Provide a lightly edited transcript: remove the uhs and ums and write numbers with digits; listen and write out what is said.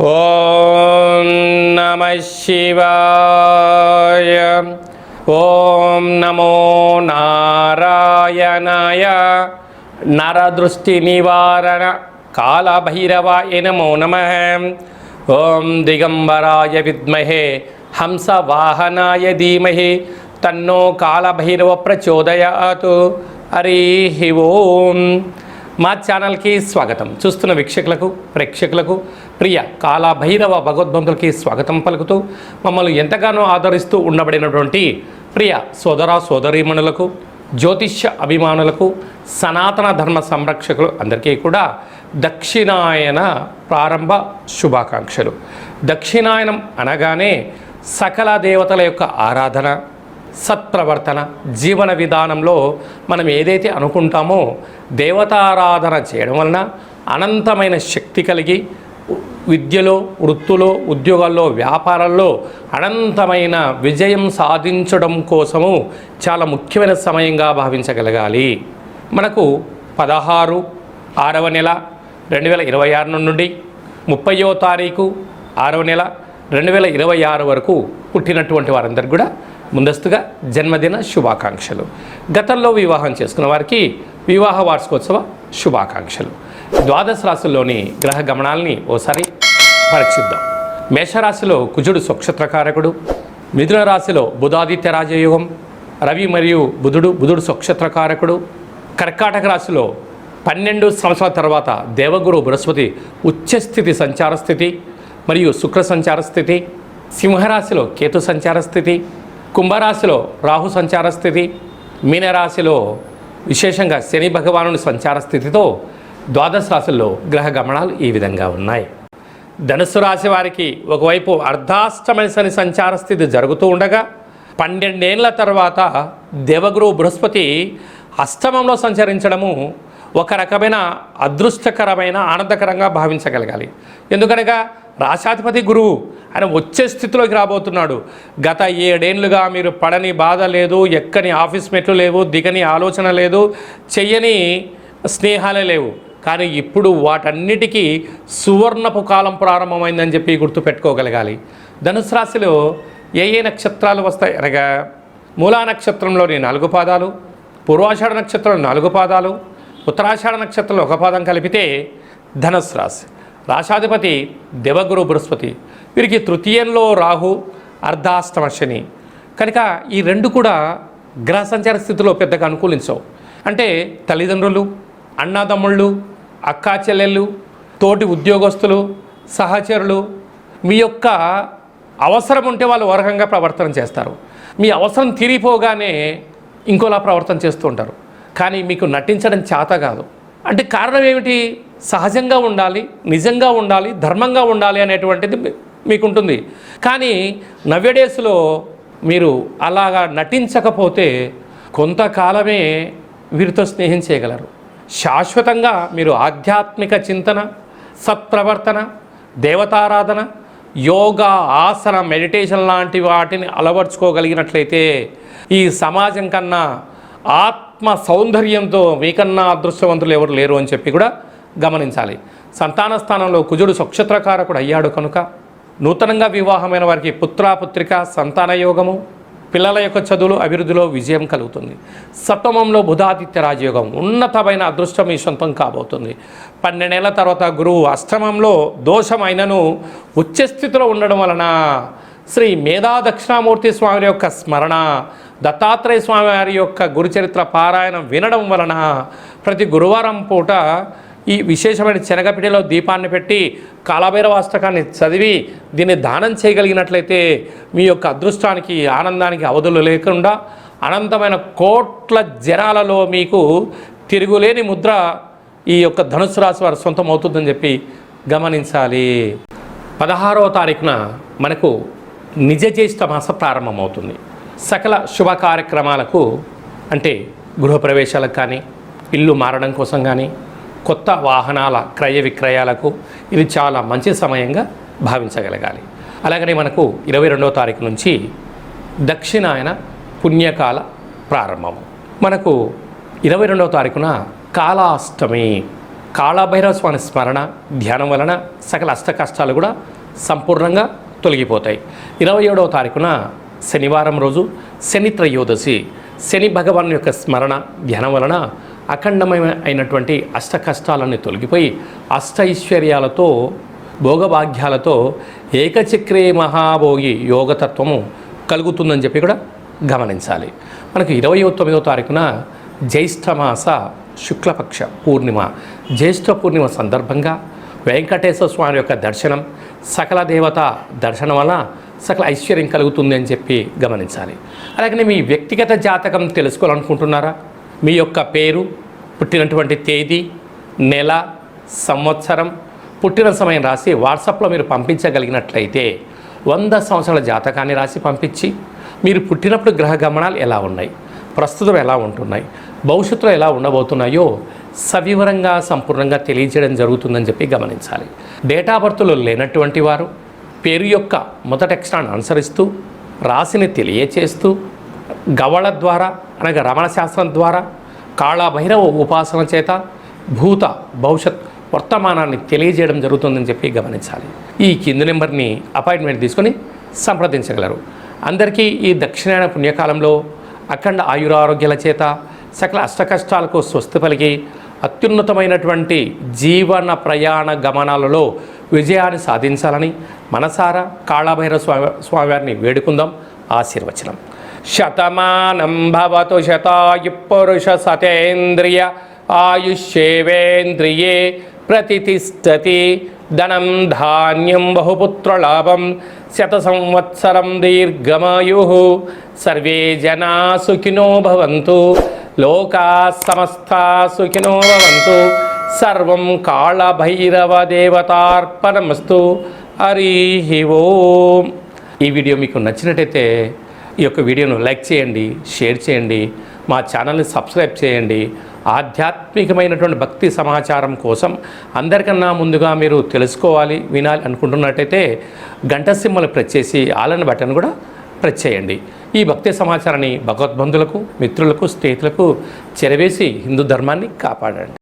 ఓం నమః శివాయ. ఓం నమో నారాయణాయ. నరదృష్టి నివారణ కాళభైరవాయ నమో నమః. ఓం దిగంబరాయ విద్మహే హంసవాహనాయ ధీమహి తన్నో కాళభైరవ ప్రచోదయాత్. హరి ఓం. మా ఛానల్కి స్వాగతం. చూస్తున్న వీక్షకులకు ప్రేక్షకులకు ప్రియ కాళభైరవ భగవద్బంధులకి స్వాగతం పలుకుతూ మమ్మల్ని ఎంతగానో ఆదరిస్తూ ఉండబడినటువంటి ప్రియ సోదర సోదరీమణులకు, జ్యోతిష్య అభిమానులకు, సనాతన ధర్మ సంరక్షకులు అందరికీ కూడా దక్షిణాయన ప్రారంభ శుభాకాంక్షలు. దక్షిణాయనం అనగానే సకల దేవతల యొక్క ఆరాధన, సత్ప్రవర్తన, జీవన విధానంలో మనం ఏదైతే అనుకుంటామో దేవతారాధన చేయడం వలన అనంతమైన శక్తి కలిగి విద్యలో, వృత్తులో, ఉద్యోగాల్లో, వ్యాపారాల్లో అనంతమైన విజయం సాధించడం కోసము చాలా ముఖ్యమైన సమయంగా భావించగలగాలి. మనకు 16/6వ నెల 2026 నుండి 30వ తారీఖు 6వ నెల 2026 వరకు పుట్టినటువంటి వారందరికీ కూడా ముందస్తుగా జన్మదిన శుభాకాంక్షలు. గతంలో వివాహం చేసుకున్న వారికి వివాహ వార్షికోత్సవ శుభాకాంక్షలు. ద్వాదశ రాశుల్లోని గ్రహ గమనాల్ని ఓసారి పరీక్షిద్దాం. మేషరాశిలో కుజుడు స్వక్షత్రకారకుడు, మిథున రాశిలో బుధాదిత్య రాజయోగం, రవి మరియు బుధుడు స్వక్షత్రకారకుడు, కర్కాటక రాశిలో 12 సంవత్సరాల తర్వాత దేవగురు బృహస్పతి ఉచ్చస్థితి సంచార స్థితి మరియు శుక్ర సంచార స్థితి, సింహరాశిలో కేతు సంచార స్థితి, కుంభరాశిలో రాహు సంచార స్థితి, మీనరాశిలో విశేషంగా శని భగవానుని సంచార స్థితితో ద్వాదశ రాశుల్లో గ్రహ గమనాలు ఈ విధంగా ఉన్నాయి. ధనుస్సు రాశి వారికి ఒకవైపు అర్ధాష్టమ శని సంచార స్థితి జరుగుతూ ఉండగా 12 ఏళ్ల తర్వాత దేవగురు బృహస్పతి అష్టమంలో సంచరించడము ఒక రకమైన అదృష్టకరమైన ఆనందకరంగా భావించగలగాలి. ఎందుకనగా రాశాధిపతి గురువు ఆయన వచ్చే స్థితిలోకి రాబోతున్నాడు. గత 7 ఏళ్లుగా మీరు పడని బాధ లేదు, ఎక్కని ఆఫీస్ మెట్లు లేవు, దిగని ఆలోచన లేదు, చెయ్యని స్నేహాలే లేవు. కానీ ఇప్పుడు వాటన్నిటికీ సువర్ణపు కాలం ప్రారంభమైందని చెప్పి గుర్తుపెట్టుకోగలగాలి. ధనుసు రాశిలో ఏ నక్షత్రాలు వస్తాయి అనగా మూలా నక్షత్రంలోని 4 పాదాలు, పూర్వాషాఢ నక్షత్రంలో 4 పాదాలు, ఉత్తరాషాఢ నక్షత్రంలో 1 పాదం కలిపితే ధనుసు రాశి. రాశాధిపతి దేవగురు బృహస్పతి, వీరికి తృతీయంలో రాహు, అర్ధాష్టమ శని కనుక ఈ రెండు కూడా గ్రహ సంచార స్థితిలో పెద్దగా అనుకూలించవు. అంటే తల్లిదండ్రులు, అన్నాదమ్ముళ్ళు, అక్కా చెల్లెళ్ళు, తోటి ఉద్యోగస్తులు, సహచరులు మీ యొక్క అవసరం ఉంటే వాళ్ళు వరకంగా ప్రవర్తన చేస్తారు. మీ అవసరం తీరిపోగానే ఇంకోలా ప్రవర్తన చేస్తూ ఉంటారు. కానీ మీకు నటించడం చేత కాదు. అంటే కారణం ఏమిటి? సహజంగా ఉండాలి, నిజంగా ఉండాలి, ధర్మంగా ఉండాలి అనేటువంటిది మీకుంటుంది. కానీ నవ్యడేస్లో మీరు అలాగా నటించకపోతే కొంతకాలమే వీరితో స్నేహం చేయగలరు. శాశ్వతంగా మీరు ఆధ్యాత్మిక చింతన, సత్ప్రవర్తన, దేవతారాధన, యోగా, ఆసన, మెడిటేషన్ లాంటి వాటిని అలవర్చుకోగలిగినట్లయితే ఈ సమాజం కన్నా ఆత్మ సౌందర్యంతో మీకన్నా అదృష్టవంతులు ఎవరు లేరు అని చెప్పి కూడా గమనించాలి. సంతాన స్థానంలో కుజుడు స్వక్షత్రకారకుడు అయ్యాడు కనుక నూతనంగా వివాహమైన వారికి పుత్రాపుత్రిక సంతాన యోగము, పిల్లల యొక్క చదువులు అభివృద్ధిలో విజయం కలుగుతుంది. సప్తమంలో బుధాదిత్య రాజయోగం, ఉన్నతమైన అదృష్టం మీ సొంతం కాబోతుంది. 12 ఏళ్ల తర్వాత గురువు అష్టమంలో దోషమైనను ఉచ్చస్థితిలో ఉండడం వలన శ్రీ మేధా దక్షిణామూర్తి స్వామి యొక్క స్మరణ, దత్తాత్రేయ స్వామి వారి యొక్క గురుచరిత్ర పారాయణం వినడం వలన ప్రతి గురువారం పూట ఈ విశేషమైన శనగపిడిలో దీపాన్ని పెట్టి కాళభైరవాష్టకాన్ని చదివి దీన్ని దానం చేయగలిగినట్లయితే మీ యొక్క అదృష్టానికి, ఆనందానికి అవధులు లేకుండా అనంతమైన కోట్ల జనాలలో మీకు తిరుగులేని ముద్ర ఈ యొక్క ధనుసు రాశి వారి సొంతం అవుతుందని చెప్పి గమనించాలి. 16వ తారీఖున మనకు నిజ జ్యేష్ఠ మాస ప్రారంభమవుతుంది. సకల శుభ కార్యక్రమాలకు అంటే గృహప్రవేశాలకు కానీ, ఇల్లు మారడం కోసం కానీ, కొత్త వాహనాల క్రయ విక్రయాలకు ఇది చాలా మంచి సమయంగా భావించగలగాలి. అలాగనే మనకు 22వ తారీఖు నుంచి దక్షిణాయన పుణ్యకాల ప్రారంభము. మనకు 22వ తారీఖున కాళాష్టమి, కాళభైరవ స్వామి స్మరణ ధ్యానం వలన సకల అష్ట కష్టాలు కూడా సంపూర్ణంగా తొలగిపోతాయి. 27వ తారీఖున శనివారం రోజు శని త్రయోదశి. శని భగవాన్ యొక్క స్మరణ ధ్యానం వలన అఖండమైనటువంటి అష్ట కష్టాలన్నీ తొలగిపోయి అష్టైశ్వర్యాలతో భోగభాగ్యాలతో ఏకచక్రే మహాభోగి యోగతత్వము కలుగుతుందని చెప్పి కూడా గమనించాలి. మనకు 29వ తారీఖున జ్యేష్ఠమాస శుక్లపక్ష పూర్ణిమ. జ్యేష్ఠ పూర్ణిమ సందర్భంగా వెంకటేశ్వర స్వామి యొక్క దర్శనం, సకల దేవత దర్శనం వల్ల సకల ఐశ్వర్యం కలుగుతుంది అని చెప్పి గమనించాలి. అలాగే మీ వ్యక్తిగత జాతకం తెలుసుకోవాలనుకుంటున్నారా? మీ యొక్క పేరు, పుట్టినటువంటి తేదీ, నెల, సంవత్సరం, పుట్టిన సమయం రాసి వాట్సాప్లో మీరు పంపించగలిగినట్లయితే 100 సంవత్సరాల జాతకాన్ని రాసి పంపించి మీరు పుట్టినప్పుడు గ్రహ గమనాలు ఎలా ఉన్నాయి, ప్రస్తుతం ఎలా ఉంటున్నాయి, భవిష్యత్తులో ఎలా ఉండబోతున్నాయో సవివరంగా సంపూర్ణంగా తెలియజేయడం జరుగుతుందని చెప్పి గమనించాలి. డేటా బర్త్లో లేనటువంటి వారు పేరు యొక్క మొదటి అక్షరాన్ని అనుసరిస్తూ రాశిని తెలియచేస్తూ గవళ ద్వారా అనగా రమణ శాస్త్రం ద్వారా కాళభైరవ ఉపాసన చేత భూత భవిష్యత్ వర్తమానాన్ని తెలియజేయడం జరుగుతుందని చెప్పి గమనించాలి. ఈ కింది నెంబర్ని అపాయింట్మెంట్ తీసుకొని సంప్రదించగలరు. అందరికీ ఈ దక్షిణాయన పుణ్యకాలంలో అఖండ ఆయురారోగ్యాల చేత సకల అష్టకష్టాలకు స్వస్తి పలికి అత్యున్నతమైనటువంటి జీవన ప్రయాణ గమనాలలో విజయాన్ని సాధించాలని మనసారా కాళభైరవ స్వామివారిని వేడుకుందాం. ఆశీర్వచనం. శతమానం భవతు శతాయు పురుష సతేంద్రియ ఆయుష్యేవేంద్రియే ప్రతిష్టతి. ధనం ధాన్యం బహుపుత్రలాభం శత సంవత్సరం దీర్ఘమాయు. సర్వే జనా సుఖినో భవంతు. లోకా సమస్తా సుఖినో భవంతు. సర్వం కాళభైరవ దేవతార్పణమస్తు. హరి ఓం. ఈ వీడియో మీకు నచ్చినట్టయితే ఈ యొక్క వీడియోను లైక్ చేయండి, షేర్ చేయండి, మా ఛానల్ని సబ్స్క్రైబ్ చేయండి. ఆధ్యాత్మికమైనటువంటి భక్తి సమాచారం కోసం అందరికన్నా ముందుగా మీరు తెలుసుకోవాలి, వినాలి అనుకుంటున్నట్టయితే గంట సింబల్ ప్రెస్ చేసి ఆలన బటన్ కూడా ప్రెస్ చేయండి. ఈ భక్తి సమాచారాన్ని భగవద్బంధులకు, మిత్రులకు, స్నేహితులకు చేరవేసి హిందూ ధర్మాన్ని కాపాడండి.